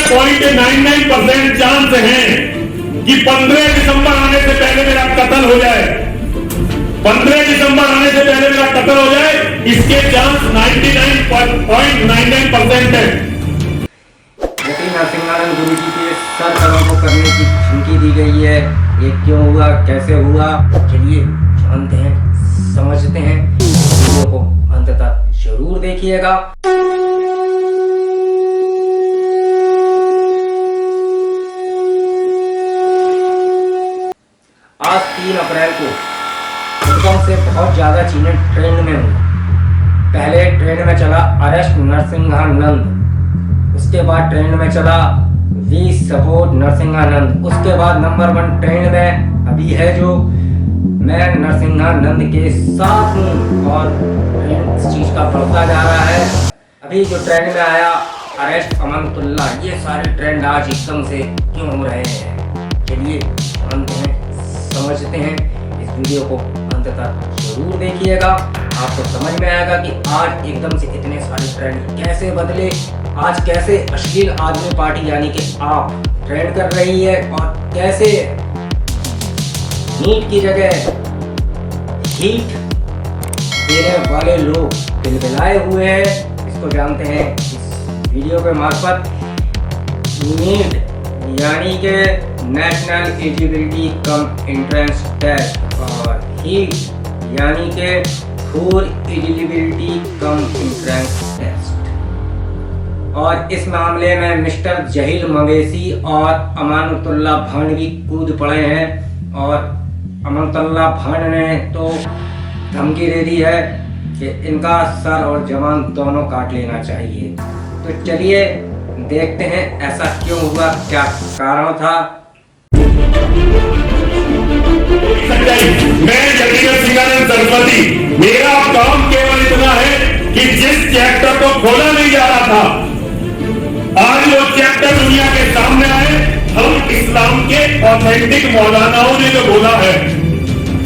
99.99% chance हैं कि 15 दिसंबर आने से पहले मेरा कत्ल हो जाए। 15 दिसंबर आने से पहले मेरा कत्ल हो जाए, इसके चांस 99.99% है। लेकिन नरसिंहानंद गुरु जी के सर कदम को करने की धमकी दी गई है। ये क्यों हुआ, कैसे हुआ, चलिए जानते हैं, समझते हैं। वीडियो को अंत तक जरूर देखिएगा। आज 3 अप्रैल को एकदम से बहुत ज्यादा चीजें ट्रेंड में हुई। पहले ट्रेंड में चला अरेस्ट नरसिंहानंद, उसके बाद ट्रेंड में चला वी सपोर्ट नरसिंहानंद, उसके बाद नंबर 1 ट्रेंड में अभी है जो मैं नरसिंहानंद के साथ हूँ, और ट्रेंड इस चीज का बढ़ता जा रहा है। अभी जो ट्रेंड में आया अरेस्ट अमनतुल्लाह, ये सारे ट्रेंड आज एकदम से क्यों हो रहे हैं, चलिए जानते हैं, समझते हैं। इस वीडियो को अंत तक जरूर देखिएगा, आपको समझ में आएगा कि आज एकदम से इतने सारे ट्रेंड कैसे बदले। आज कैसे अश्लील आदमी पार्टी यानी कि आप ट्रेंड कर रही है, और कैसे नीट की जगह हीट देने वाले लोग बिलबिलाए हुए हैं। इसको जानते हैं इस वीडियो के मार्फत। नीट यानी कि national eligibility cum entrance test, और हीट यानी कि for eligibility cum entrance test. और इस मामले में मिस्टर जहील मवेशी और अमानतुल्लाह भंड भी कूद पड़े हैं, और अमानतुल्लाह भंड ने तो धमकी दे दी है कि इनका सर और जवान दोनों काट लेना चाहिए। तो चलिए देखते हैं ऐसा क्यों हुआ, क्या कारण था। मैं नरसिंहानंद सरस्वती, मेरा काम केवल इतना है कि जिस चैप्टर को खोला नहीं जा रहा था, आज वो चैप्टर दुनिया के सामने आए। हम इस्लाम के ऑथेंटिक मौलानाओं ने जो बोला है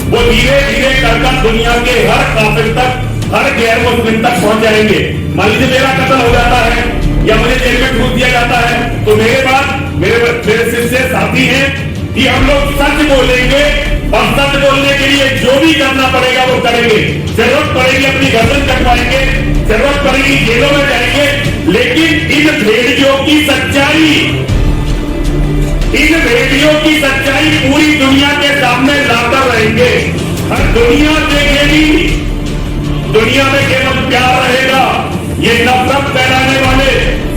वो धीरे धीरे कर दुनिया के हर काफिर तक, हर गैर मुस्लिम तक पहुंच जाएंगे। मान लीजिए मेरा कत्ल हो जाता है या मुझे जेल में ठूस दिया जाता है, तो मेरे पास मेरे शिष्य साथी हैं कि हम लोग सच बोलेंगे, और सच बोलने के लिए जो भी करना पड़ेगा वो करेंगे। जरूरत पड़ेगी अपनी गर्दन कटवाएंगे, जरूरत पड़ेगी जेलों में जाएंगे, लेकिन इन भेड़ियों की सच्चाई पूरी दुनिया के सामने लाकर रहेंगे। हर दुनिया देखेगी, दुनिया में केवल प्यार रहेगा। ये नफरत फैलाने वाले,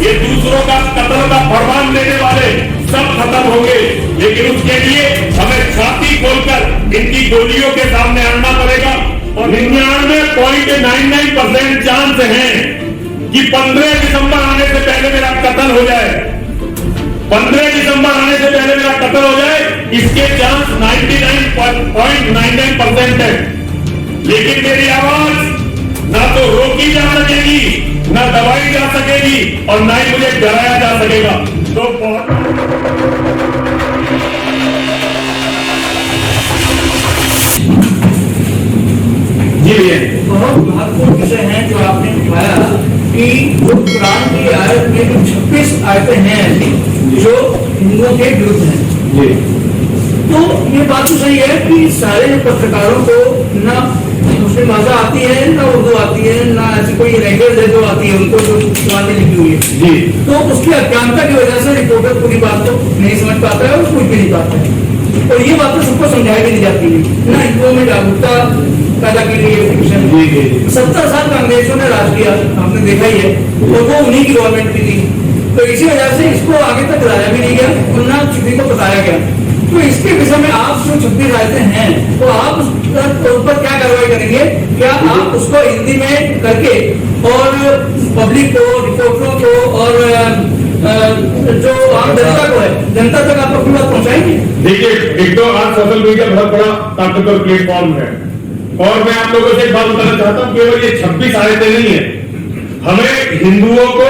ये दूसरों का कत्ल का फरमान देने वाले सब खत्म होंगे। लेकिन उसके लिए हमें छाती खोलकर इनकी गोलियों के सामने आना पड़ेगा। और 99.99% चांस हैं कि 15 दिसंबर आने से पहले मेरा कत्ल हो जाए। 15 दिसंबर आने से पहले मेरा कत्ल हो जाए, इसके चांस 99.99% है। लेकिन मेरी आवाज ना तो रोकी जा सकेगी, ना दबाई जा सकेगी, और ना ही मुझे डराया जा सकेगा। तो बहुत महत्वपूर्ण विषय है जो आपने उठाया कि कुरान की आयत में जो 26 आयतें हैं जो हिंदुओं के विरुद्ध हैं। तो ये बात तो सही है कि सारे पत्रकारों को ना मुस्लिम भाषा आती है, ना उर्दू आती है, ना ऐसी कोई लैंग्वेज है जो आती है उनको, जो कुरान में लिखी हुई है। तो उसकी अज्ञानता की वजह से रिपोर्टर पूरी बात को नहीं समझ पाता है और कुछ भी नहीं पाता है। और ये बात तो सबको समझाई भी नहीं जाती है, ना हिंदुओं में जागरूकता पैदा की गई है। 70 साल कांग्रेसों ने राज किया, आपने देखा ही है, और वो उन्हीं की गवर्नमेंट की थी। तो इसी वजह से इसको आगे तक लाया भी नहीं गया और ना किसी को बताया गया। तो इसके विषय में आप जो 26 आयतें हैं, तो आप उस पर क्या कार्रवाई करेंगे? क्या आप उसको हिंदी में करके और पब्लिक को, रिपोर्टरों को और जो आम जनता को है, जनता तक आप अपनी बात पहुंचाएंगे? देखिए, एक तो आज सोशल मीडिया बहुत बड़ा ताकतवर प्लेटफॉर्म है, और मैं आप लोगों से एक बात बताना चाहता हूँ, केवल ये 26 आयतें नहीं है। हमें हिंदुओं को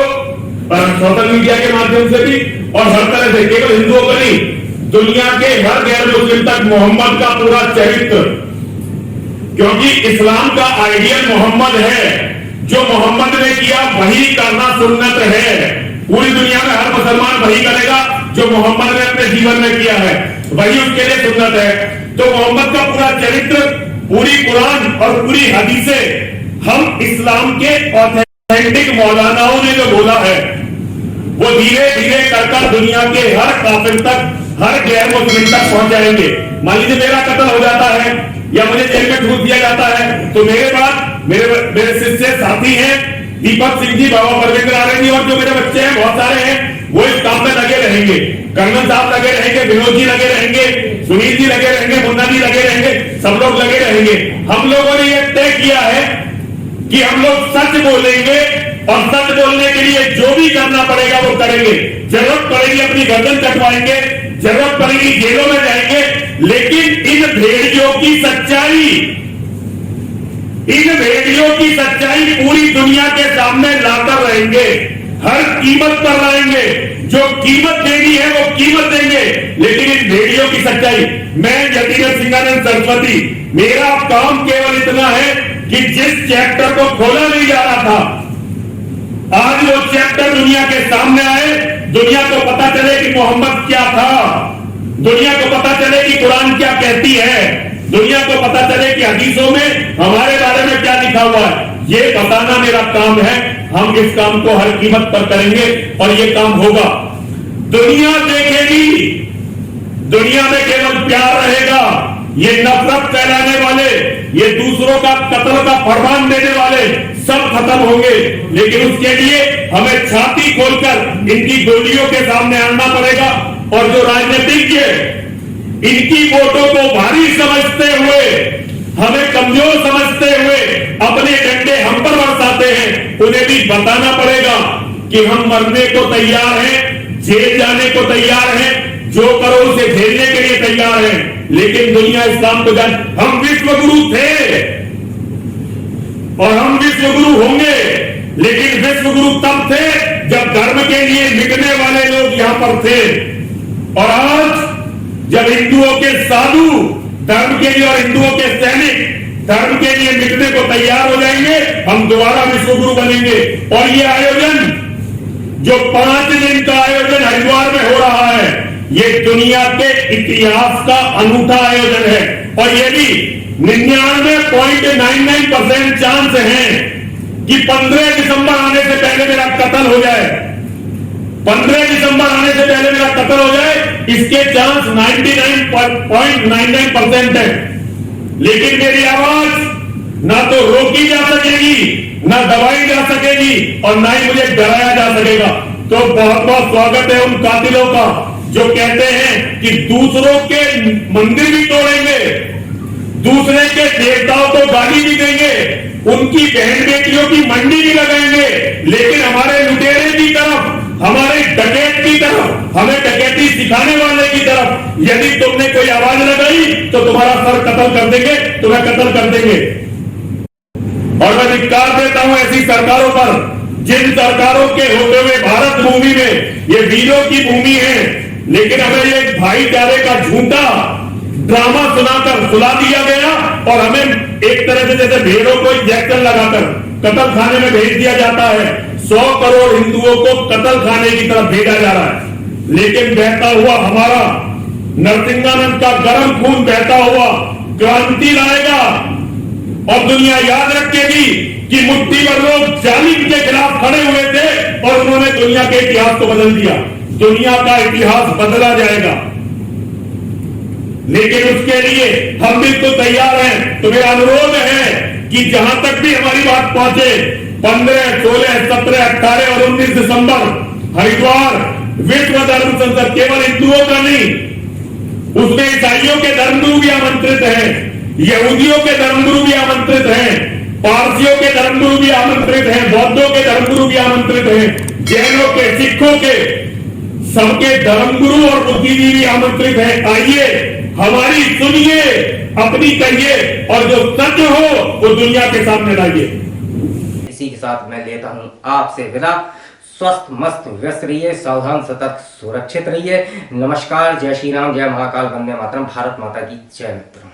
सोशल मीडिया के माध्यम से भी और हर तरह से, केवल हिंदुओं को नहीं, दुनिया के हर गैर मुस्लिम तक मोहम्मद का पूरा चरित्र, क्योंकि इस्लाम का आइडियल मोहम्मद है। जो मोहम्मद ने किया वही करना सुन्नत है। पूरी दुनिया में हर मुसलमान वही करेगा जो मोहम्मद ने अपने जीवन में किया है, वही उसके लिए सुन्नत है। तो मोहम्मद का पूरा चरित्र, पूरी कुरान और पूरी हदीसें हम इस्लाम के ऑथेंटिक मौलानाओं ने जो बोला है वो धीरे धीरे कर दुनिया के हर काफिर तक, हर गैर मुस्लिम तक पहुंचाएंगे। मान लीजिए मेरा कत्ल हो जाता है या मुझे जेल में ठूस दिया जाता है, तो मेरे बाद मेरे शिष्य साथी हैं दीपक सिंह जी, बाबा परविंदर आर्य जी और जो मेरे बच्चे हैं बहुत सारे हैं, वो इस काम में लगे रहेंगे। कर्नल साहब लगे रहेंगे, विनोद जी लगे रहेंगे, सुनील जी लगे रहेंगे, मुन्ना जी लगे रहेंगे, सब लोग लगे रहेंगे। हम लोगों ने यह तय किया है कि हम लोग सच बोलेंगे और सच बोलने के लिए जो भी करना पड़ेगा वो करेंगे। जरूरत पड़ेगी अपनी गर्दन कटवाएंगे, जरूरत पड़ेगी जेलों में जाएंगे, लेकिन इन भेड़ियों की सच्चाई पूरी दुनिया के सामने लाकर रहेंगे, हर कीमत पर लाएंगे। जो कीमत देनी है वो कीमत देंगे, लेकिन इन भेड़ियों की सच्चाई। मैं यतीन्द्र सिंहानंद सरस्वती, मेरा काम केवल इतना है कि जिस चैप्टर को खोला नहीं जा रहा था, आज वो चैप्टर दुनिया के सामने आए, दुनिया को पता चले कि मोहम्मद क्या था, दुनिया को पता चले कि कुरान क्या कहती है, दुनिया को पता चले कि हदीसों में हमारे बारे में क्या लिखा हुआ है। ये बताना मेरा काम है। हम इस काम को हर कीमत पर करेंगे और ये काम होगा। दुनिया देखेगी, दुनिया में केवल प्यार रहेगा। ये नफरत फैलाने वाले, ये दूसरों का कत्ल का फरमान देने वाले सब खत्म होंगे, लेकिन उसके लिए हमें छाती खोलकर इनकी गोलियों के सामने आना पड़ेगा। और जो राजनीतिज्ञ इनकी वोटों को भारी समझते हुए, हमें कमजोर समझते हुए अपने डंडे हम पर बरसाते हैं, उन्हें भी बताना पड़ेगा कि हम मरने को तैयार हैं, जेल जाने को तैयार हैं, जो करो उसे झेलने के लिए तैयार हैं। लेकिन दुनिया इस्लाम को जान, हम विश्व गुरु थे और हम विश्व गुरु होंगे, लेकिन विश्व गुरु तब थे जब धर्म के लिए मिटने वाले लोग यहां पर थे। और आज जब हिंदुओं के साधु धर्म के लिए और हिंदुओं के सैनिक धर्म के लिए मिटने को तैयार हो जाएंगे, हम दोबारा विश्व गुरु बनेंगे। और ये आयोजन जो 5 दिन का आयोजन हरिद्वार में हो रहा है, ये दुनिया के इतिहास का अनूठा आयोजन है। और ये भी 99.99% चांस है कि 15 दिसंबर आने से पहले मेरा कत्ल हो जाए, 15 दिसंबर आने से पहले मेरा कत्ल हो जाए, इसके चांस 99.99% है। लेकिन मेरी आवाज ना तो रोकी जा सकेगी, ना दबाई जा सकेगी और ना ही मुझे डराया जा सकेगा। तो बहुत बहुत स्वागत है उन कातिलों का जो कहते हैं कि दूसरों के मंदिर भी तोड़ेंगे, दूसरे के देवताओं को गाली भी देंगे, उनकी बहन बेटियों की मंडी भी लगाएंगे, लेकिन हमारे लुटेरे की तरफ, हमारे डकैत की तरफ, हमें डकैती सिखाने वाले की तरफ यदि तुमने कोई आवाज लगाई तो तुम्हारा सर कत्ल कर देंगे, तुम्हें कत्ल कर देंगे। और मैं धिक्कार देता हूं ऐसी सरकारों पर जिन सरकारों के होते हुए भारत भूमि में ये वीरों की भूमि है, लेकिन हमें ये भाईचारे का झूठा ड्रामा सुनाकर सुला दिया गया और हमें एक तरह से जैसे भेड़ों को इंजेक्शन लगाकर कत्ल खाने में भेज दिया जाता है। 100 करोड़ हिंदुओं को कत्ल खाने की तरफ भेजा जा रहा है, लेकिन बहता हुआ हमारा नरसिंहानंद का गर्म खून बहता हुआ क्रांति लाएगा और दुनिया याद रखेगी कि मुट्ठी भर लोग जालिम के खिलाफ खड़े हुए थे और उन्होंने दुनिया के इतिहास को बदल दिया। दुनिया का इतिहास बदला जाएगा, लेकिन उसके लिए हम बिल्कुल तैयार हैं। तो मेरा अनुरोध है कि जहां तक भी हमारी बात पहुंचे, 15, 16, 17, 18 और 19 दिसंबर हरिद्वार विश्व धर्म संसद केवल हिंदुओं का नहीं, उसमें ईसाइयों के धर्मगुरु भी आमंत्रित हैं, यहूदियों के धर्मगुरु भी आमंत्रित हैं, पारसियों के धर्मगुरु भी आमंत्रित हैं, बौद्धों के धर्मगुरु भी आमंत्रित हैं, जैनों के, सिखों के, सबके धर्मगुरु और बुद्धिजीवी भी आमंत्रित हैं। आइए हमारी सुनिए, अपनी कहिए और जो सच हो वो दुनिया के सामने लाइए। इसी के साथ मैं लेता हूं आपसे विदा। स्वस्थ मस्त व्यस्त रहिए, सावधान सतर्क सुरक्षित रहिए। नमस्कार, जय श्री राम, जय महाकाल, वंदे मातरम, भारत माता की जय। मित्रों।